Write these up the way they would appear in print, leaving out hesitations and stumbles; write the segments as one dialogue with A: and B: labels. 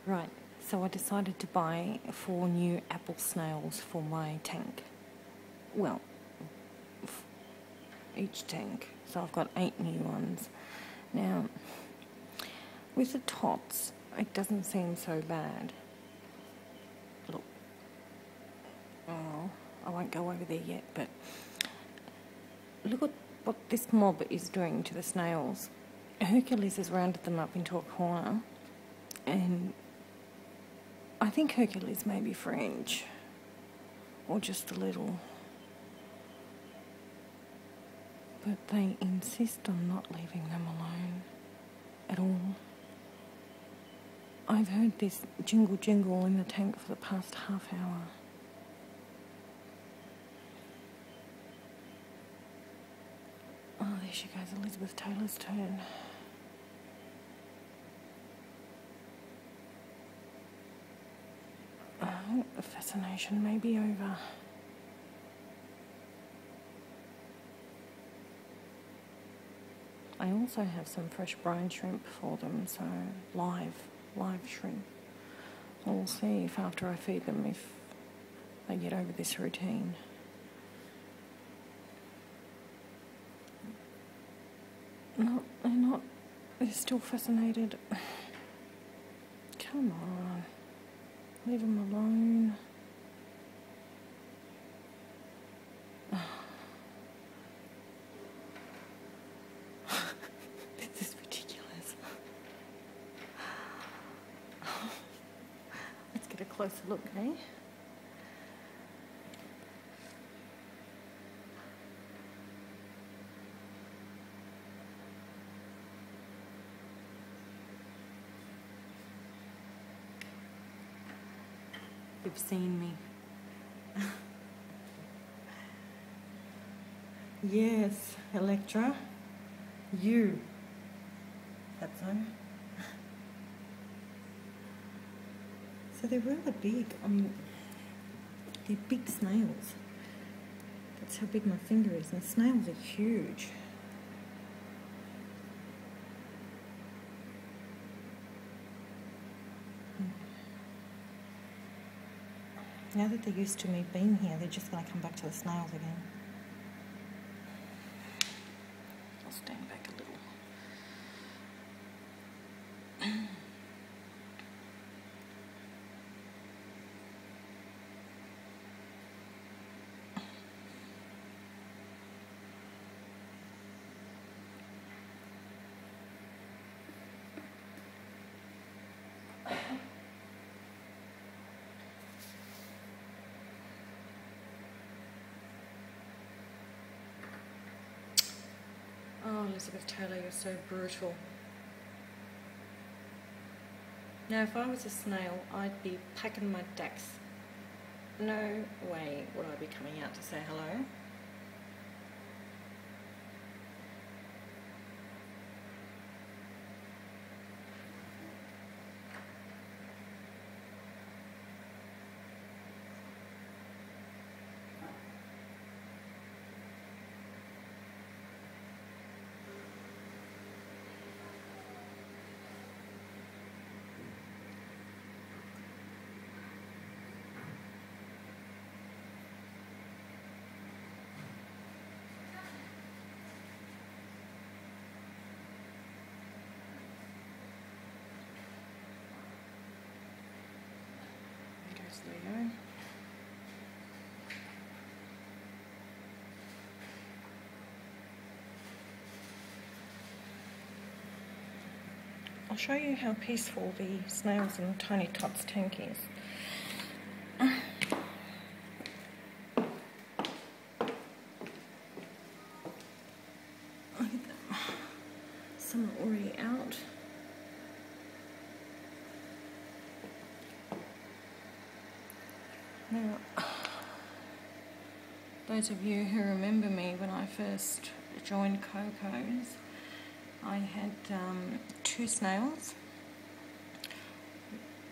A: Right, so I decided to buy 4 new apple snails for my tank. Well, each tank. So I've got 8 new ones. Now, with the tots, it doesn't seem so bad. Look. Oh, I won't go over there yet, but look at what this mob is doing to the snails. Hercules has rounded them up into a corner, and I think Hercules may be French, or just a little. But they insist on not leaving them alone at all. I've heard this jingle jingle in the tank for the past half hour. Oh, there she goes, Elizabeth Taylor's turn. Oh, the fascination may be over. I also have some fresh brine shrimp for them, so live shrimp. We'll see if after I feed them if they get over this routine. No, they're not. They're still fascinated. Come on. Leave them alone. This is ridiculous. Let's get a closer look, eh? You've seen me. Yes, Electra. You. That's so. So they're rather big. I mean, they're big snails. That's how big my finger is, and snails are huge. Now that they're used to me being here, they're just going to come back to the snails again. I'll stand back a little. Oh, Elizabeth Taylor, you're so brutal. Now, if I was a snail, I'd be packing my ducks. No way would I be coming out to say hello. Leo. I'll show you how peaceful the snails in Tiny Tot's tank is. Look at them. Some are already out. Now, those of you who remember me when I first joined Coco's, I had 2 snails,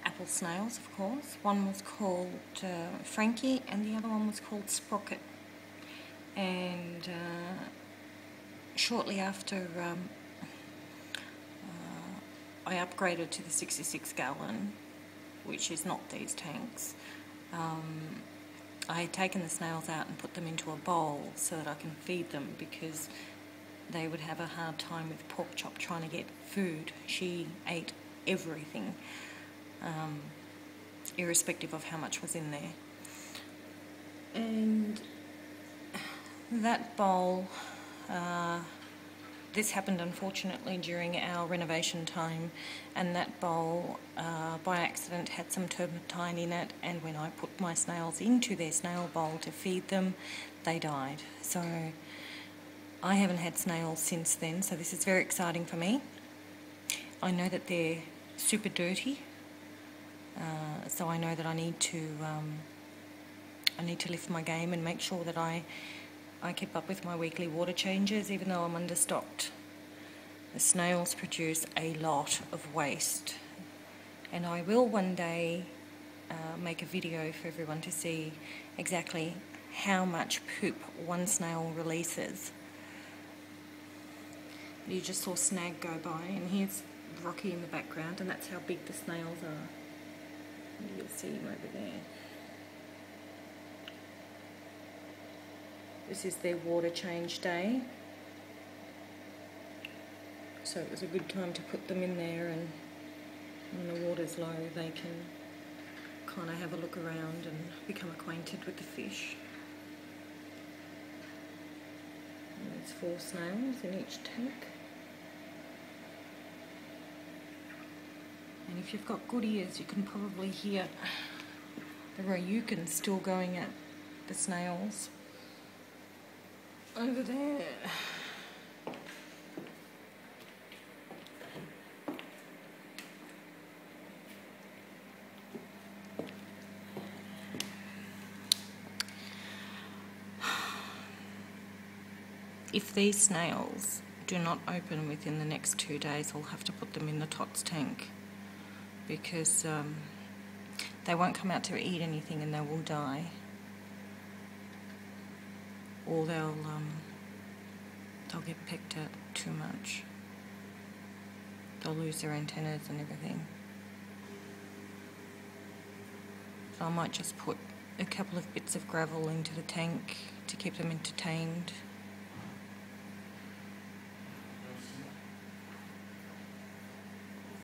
A: apple snails of course. One was called Frankie and the other one was called Sprocket. And shortly after I upgraded to the 66 gallon, which is not these tanks, I had taken the snails out and put them into a bowl so that I can feed them, because they would have a hard time with Pork Chop trying to get food. She ate everything, irrespective of how much was in there. And that bowl, this happened unfortunately during our renovation time, and that bowl by accident had some turpentine in it, and when I put my snails into their snail bowl to feed them, they died. So I haven't had snails since then, so this is very exciting for me. I know that they're super dirty, so I know that I need to lift my game and make sure that I keep up with my weekly water changes, even though I'm understocked. The snails produce a lot of waste, and I will one day make a video for everyone to see exactly how much poop one snail releases. You just saw Snag go by, and here's Rocky in the background, and that's how big the snails are. You'll see him over there. This is their water change day, so it was a good time to put them in there, and when the water's low they can kind of have a look around and become acquainted with the fish. And there's 4 snails in each tank. And if you've got good ears, you can probably hear the Ryukin still going at the snails over there. If these snails do not open within the next 2 days, I'll have to put them in the tots tank, because they won't come out to eat anything and they will die, or they'll get pecked at too much. They'll lose their antennas and everything. So I might just put a couple of bits of gravel into the tank to keep them entertained